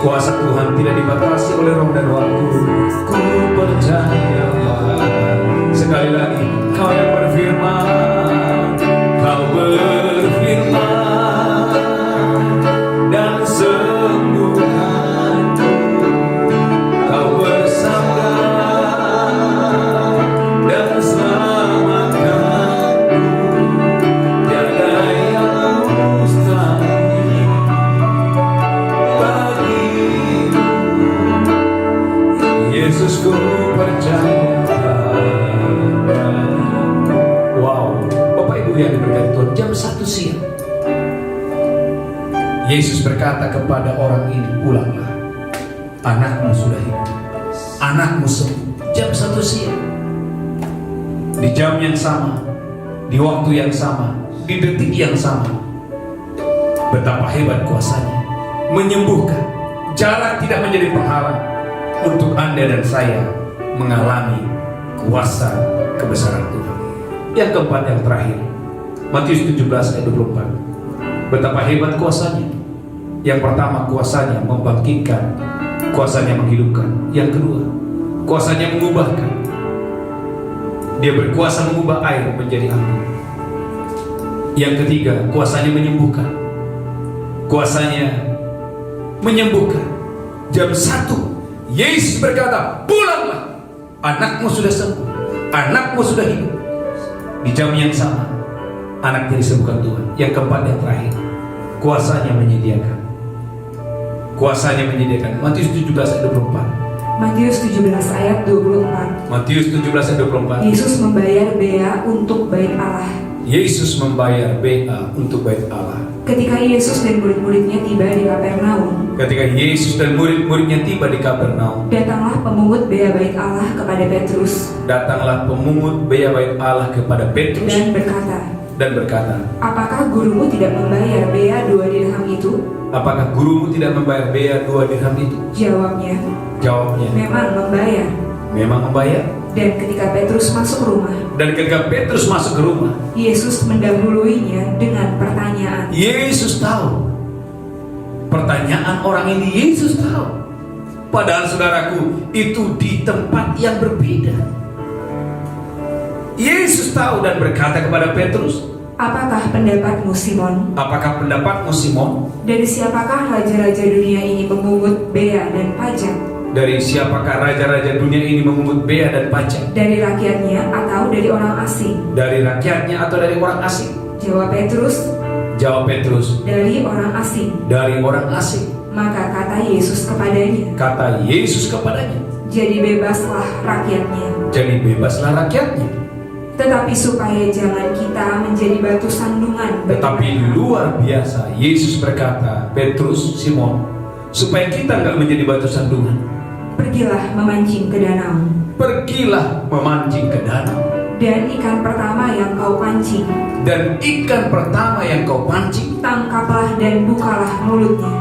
kuasa Tuhan tidak dibatasi oleh roh dan waktu. Ku percaya. Sekali lagi, kau yang berfirman, kau berfirman dan sembuhkan, kau bersabda dan selamatkanku. Tiada yang mustahil bagimu, Yesus, ku percaya. Wow, Bapak Ibu yang diberkati Tuhan, jam 1 siang Yesus berkata kepada orang ini, pulanglah, anakmu sudah hidup, anakmu sembuh. Jam 1 siang, di jam yang sama, di waktu yang sama, di detik yang sama. Betapa hebat kuasanya menyembuhkan. Jarak tidak menjadi penghalang untuk Anda dan saya mengalami kuasa kebesaran Tuhan. Yang keempat, yang terakhir, Matius 17 ayat 24. Betapa hebat kuasanya. Yang pertama, kuasanya membangkitkan, kuasanya menghidupkan. Yang kedua, kuasanya mengubahkan. Dia berkuasa mengubah air menjadi anggur. Yang ketiga, kuasanya menyembuhkan. Kuasanya menyembuhkan. Jam 1 Yesus berkata, pulanglah, anakmu sudah sembuh, anakmu sudah hidup. Di jam yang sama anaknya disembuhkan Tuhan. Yang keempat, yang terakhir, kuasanya menyediakan. Kuasanya menyediakan. Matius 17 ayat 24. Matius 17 ayat 24. Matius 17 ayat 24. Yesus membayar bea untuk bait Allah. Yesus membayar bea untuk bait Allah. Ketika Yesus dan murid-muridnya tiba di Kapernaum, Ketika Yesus dan murid-muridnya tiba di Kapernaum, datanglah pemungut bea bait Allah kepada Petrus datanglah pemungut bea bait Allah kepada Petrus dan berkata, apakah gurumu tidak membayar bea 2 dirham itu? apakah gurumu tidak membayar bea 2 dirham itu? Jawabnya, Memang membayar. Dan ketika Petrus masuk rumah, Yesus mendahuluinya dengan pertanyaan. Yesus tahu pertanyaan orang ini. Yesus tahu. Padahal saudaraku, itu di tempat yang berbeda. Yesus tahu dan berkata kepada Petrus, Apakah pendapatmu, Simon? Dari siapakah raja-raja dunia ini memungut bea dan pajak? Dari siapakah raja-raja dunia ini memungut bea dan pajak? Dari rakyatnya atau dari orang asing? Dari rakyatnya atau dari orang asing? Jawab Petrus, dari orang asing. Maka kata Yesus kepadanya, jadi bebaslah rakyatnya. Tetapi supaya jangan kita menjadi batu sandungan. Tetapi luar biasa, Yesus berkata, Petrus, Simon, supaya kita nggak menjadi batu sandungan, pergilah memancing ke danau. Dan ikan pertama yang kau pancing,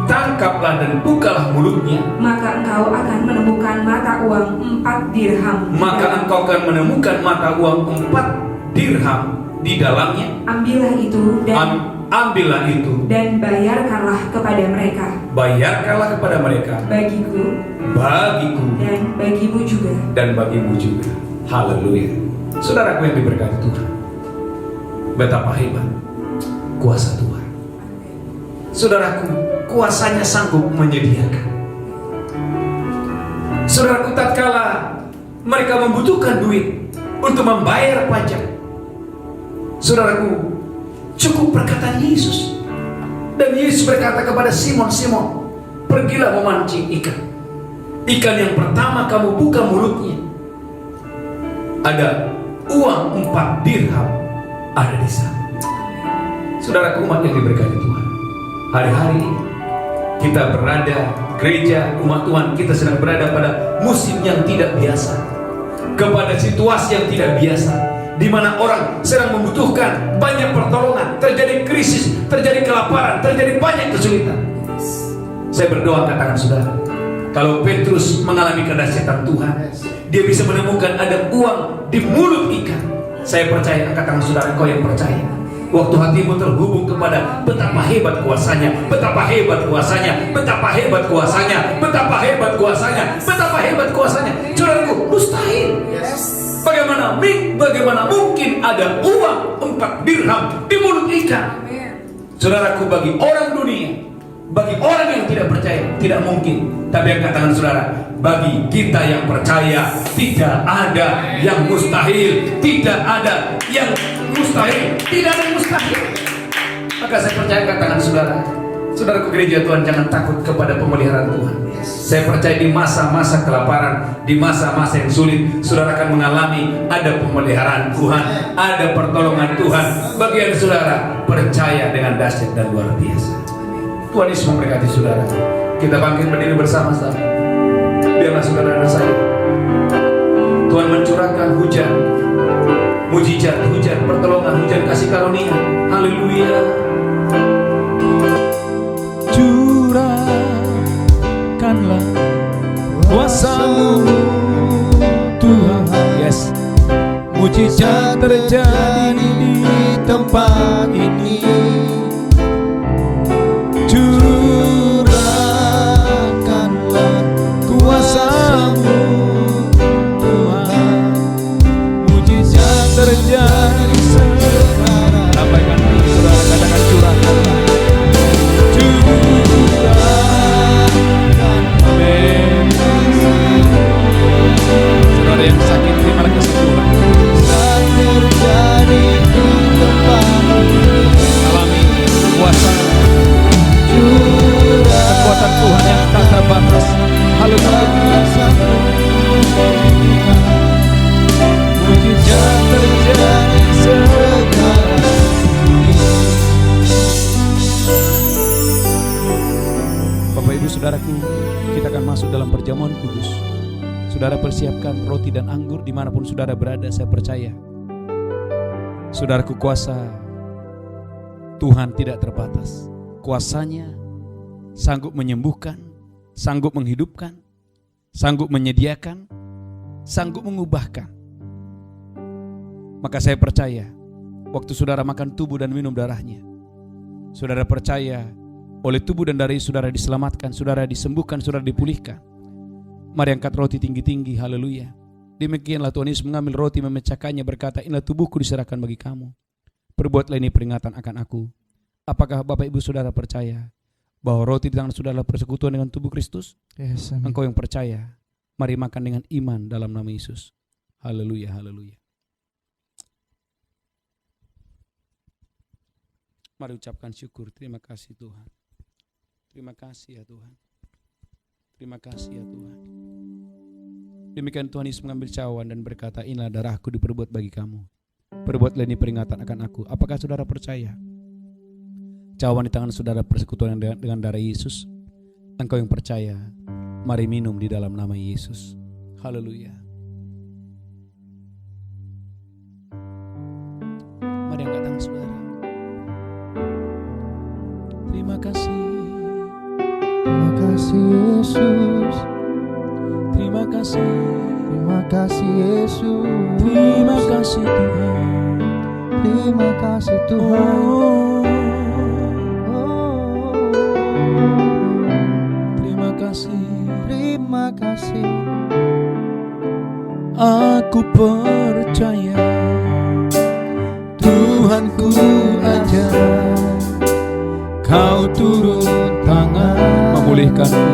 tangkaplah dan bukalah mulutnya. Maka engkau akan menemukan mata uang 4 dirham di dalamnya. Ambillah itu dan bayarkanlah kepada mereka. Bagiku dan bagimu juga. Haleluya. Saudaraku yang diberkati Tuhan, betapa hebat kuasa Tuhan. Saudaraku, kuasanya sanggup menyediakan. Saudaraku, tatkala mereka membutuhkan duit untuk membayar pajak, saudaraku, cukup perkataan Yesus. Dan Yesus berkata kepada Simon, pergilah memancing ikan. Ikan yang pertama kamu buka mulutnya, ada uang 4 dirham ada di sana. Saudaraku, umat yang diberkati Tuhan, hari-hari ini kita berada, gereja umat Tuhan, kita sedang berada pada musim yang tidak biasa, kepada situasi yang tidak biasa, di mana orang sedang membutuhkan banyak pertolongan, terjadi krisis, terjadi kelaparan, terjadi banyak kesulitan. Saya berdoa, katakan saudara, kalau Petrus mengalami kedahsyatan Tuhan, dia bisa menemukan ada uang di mulut ikan. Saya percaya, angkat tangan saudara, kau yang percaya. Waktu hatimu terhubung kepada betapa hebat kuasanya, saudaraku, mustahil. Bagaimana mungkin ada uang 4 dirham di mulut ikan? Saudaraku, bagi orang dunia, bagi orang yang tidak percaya, tidak mungkin. Tapi yang katakan saudara, bagi kita yang percaya, tidak ada yang mustahil. Maka saya percaya, katakan saudara, saudaraku gereja Tuhan, jangan takut kepada pemeliharaan Tuhan. Saya percaya di masa-masa kelaparan, di masa-masa yang sulit, saudara akan mengalami ada pemeliharaan Tuhan, ada pertolongan Tuhan. Bagi yang saudara percaya dengan dahsyat dan luar biasa. Tuhan Yesus memberkati saudara. Kita bangkit berdiri bersama-sama. Biarlah saudara dan saya, Tuhan mencurahkan hujan mujizat, hujan pertolongan, hujan kasih karunia. Haleluya. Curahkanlah kuasa-Mu Tuhan. Yes. Mujizat terjadi di tempat ini. Curahkanlah kuasa-Mu Tuhan. Mujizat terjadi sekarang. Sampaikan saudara, katakan curahkanlah. Curahkanlah. Amin. masuk dalam perjamuan kudus. Saudara persiapkan roti dan anggur dimanapun saudara berada. Saya percaya saudaraku, kuasa Tuhan tidak terbatas. Kuasanya sanggup menyembuhkan, sanggup menghidupkan, sanggup menyediakan, sanggup mengubahkan. Maka saya percaya waktu saudara makan tubuh dan minum darahnya, saudara percaya oleh tubuh dan darah saudara diselamatkan, saudara disembuhkan, saudara dipulihkan. Mari angkat roti tinggi-tinggi, haleluya. Demikianlah Tuhan Yesus mengambil roti, memecahkannya, berkata, inilah tubuhku diserahkan bagi kamu. Perbuatlah ini peringatan akan aku. Apakah Bapak Ibu Saudara percaya bahwa roti di tangan saudara persekutuan dengan tubuh Kristus? Yes, amin. Engkau yang percaya, mari makan dengan iman dalam nama Yesus. Haleluya, haleluya. Mari ucapkan syukur. Terima kasih Tuhan. Terima kasih ya Tuhan. Terima kasih ya Tuhan. Demikian Tuhan Yesus mengambil cawan dan berkata, inilah darahku diperbuat bagi kamu. Perbuatlah ini peringatan akan aku. Apakah saudara percaya? Cawan di tangan saudara persekutuan dengan darah Yesus. Engkau yang percaya, mari minum di dalam nama Yesus. Haleluya. Mari angkat tangan saudara. Terima kasih. Terima kasih Yesus. Terima kasih. Terima kasih Yesus. Terima kasih Tuhan. Terima kasih Tuhan. Terima kasih. Terima kasih. Aku percaya Tuhanku ajar, Kau turun tangan memulihkanku.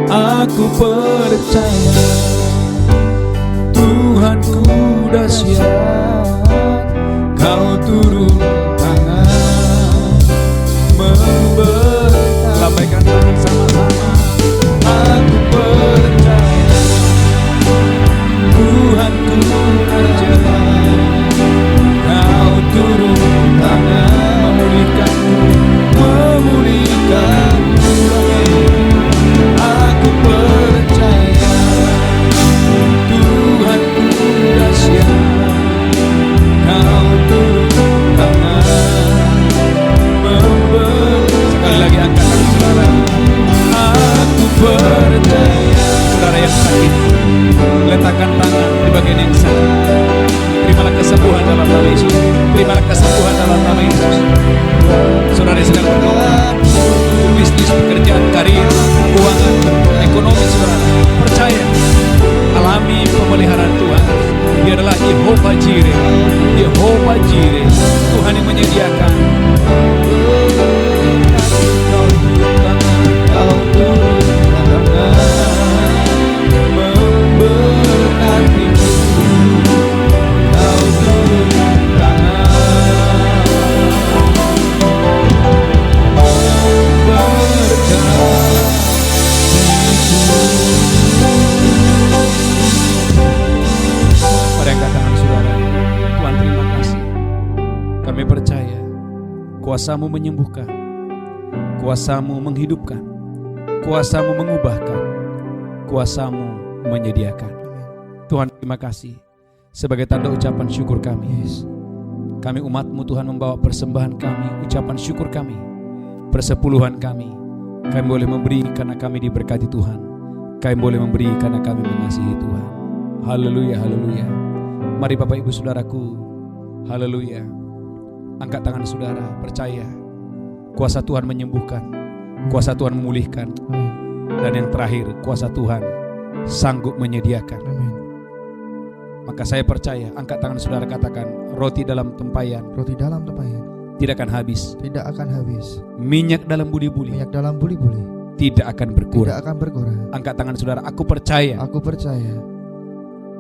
Aku percaya Tuhanku dahsyat, Kau turun tangan memberkati. Lambaikan tangan sama-sama. Aku percaya Tuhanku ajar, Kau turun tangan memulihkan. Aku percaya Tuhanku dahsyat, Kau turun tangan memberkati. Sekali lagi angkat tangan saudara. Aku percaya. Saudara yang sakit, letakkan tangan di bagian yang sakit. Terimalah kesembuhan dalam nama Yesus. Terimalah kesembuhan dalam nama Yesus. Saudara yang sedang berdoa, bisnis, pekerjaan, karir, keuangan, ekonomi saudara, percaya, alami pemeliharaan Tuhan. Dia adalah Jehovah Jireh. Jehovah Jireh, Tuhan yang menyediakan. Kau turun tangan memberkati. Kau turun tangan Pada angkat tangan saudara. Tuhan terima kasih. Kami percaya kuasa-Mu menyembuhkan, kuasa-Mu menghidupkan, kuasa-Mu mengubahkan, kuasa-Mu menyediakan. Tuhan terima kasih. Sebagai tanda ucapan syukur kami, kami umat-Mu Tuhan membawa persembahan kami, ucapan syukur kami, persepuluhan kami. Kami boleh memberi karena kami diberkati Tuhan. Kami boleh memberi karena kami mengasihi Tuhan. Haleluya, haleluya. Mari Bapak Ibu Saudaraku, haleluya. Angkat tangan saudara, percaya kuasa Tuhan menyembuhkan, kuasa Tuhan memulihkan, dan yang terakhir kuasa Tuhan sanggup menyediakan. Amin. Maka saya percaya, angkat tangan saudara, katakan, roti dalam tempayan Roti dalam tempayan tidak akan habis. tidak akan habis. Minyak dalam buli-buli Minyak dalam buli-buli tidak akan tidak berkurang. akan berkurang. Angkat tangan saudara, aku percaya Aku percaya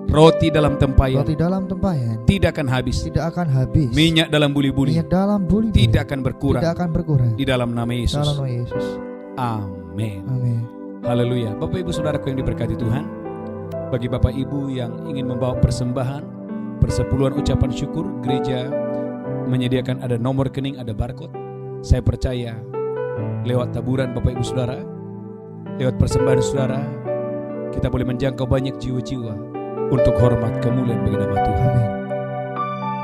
roti dalam tempayan roti dalam tempayan tidak akan habis. tidak akan habis. Minyak dalam buli-buli Minyak dalam buli-buli tidak akan berkurang. tidak akan berkurang. Di dalam nama Dalam Yesus. nama Yesus. Amin. Amin. Haleluya. Bapak Ibu Saudaraku yang diberkati Tuhan, bagi Bapak Ibu yang ingin membawa persembahan, persepuluhan ucapan syukur, gereja menyediakan ada nomor rekening, ada barcode. Saya percaya lewat taburan Bapak Ibu Saudara, lewat persembahan saudara, kita boleh menjangkau banyak jiwa-jiwa untuk hormat kemuliaan bagi nama Tuhan.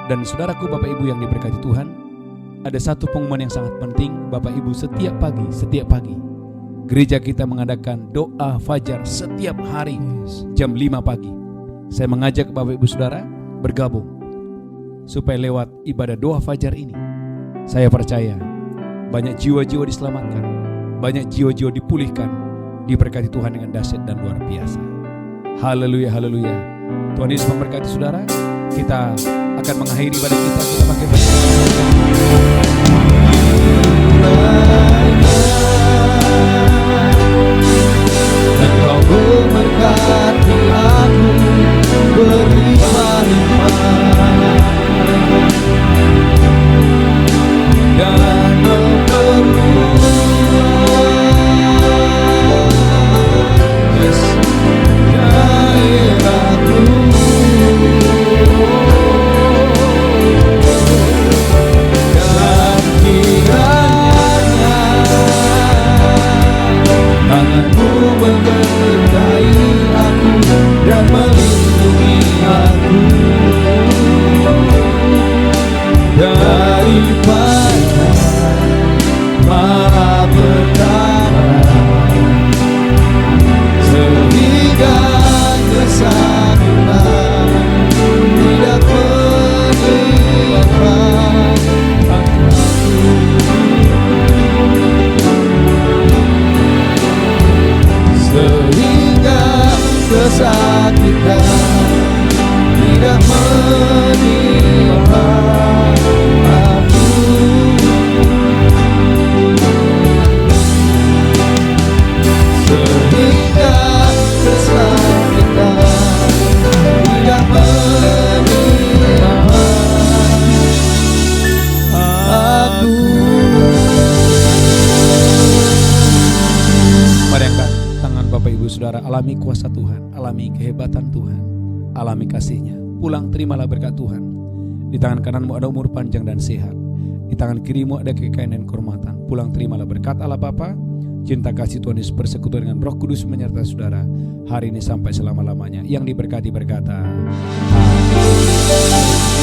Dan saudaraku Bapak Ibu yang diberkati Tuhan, ada satu pengumuman yang sangat penting Bapak Ibu. Setiap pagi gereja kita mengadakan doa fajar setiap hari jam 5 pagi. Saya mengajak Bapak Ibu Saudara bergabung supaya lewat ibadah doa fajar ini, saya percaya banyak jiwa-jiwa diselamatkan, banyak jiwa-jiwa dipulihkan, diberkati Tuhan dengan dahsyat dan luar biasa. Haleluya, haleluya. Tuhan Yesus memberkati saudara. Kita akan mengakhiri ibadah kita pakai Engkau memberkati aku berlimpah-limpah dan memperluas daerahku, dan kiranya tanganmu menyertai aku dan melindungi aku daripada malapetaka, sehingga kesakitan tidak menimpa aku. Sehingga kesakitan tidak menimpa aku. Sehingga kesakitan tidak menimpa aku. Mari angkat tangan Bapak Ibu Saudara, alami kuasa Tuhan, alami kehebatan Tuhan, alami kasih-Nya. Pulang terimalah berkat Tuhan. Di tangan kananmu ada umur panjang dan sehat, di tangan kirimu ada kekayaan dan kehormatan. Pulang terimalah berkat Allah Bapa, cinta kasih Tuhan Yesus bersekutu dengan Roh Kudus menyertai saudara hari ini sampai selama-lamanya. Yang diberkati berkata, Amin.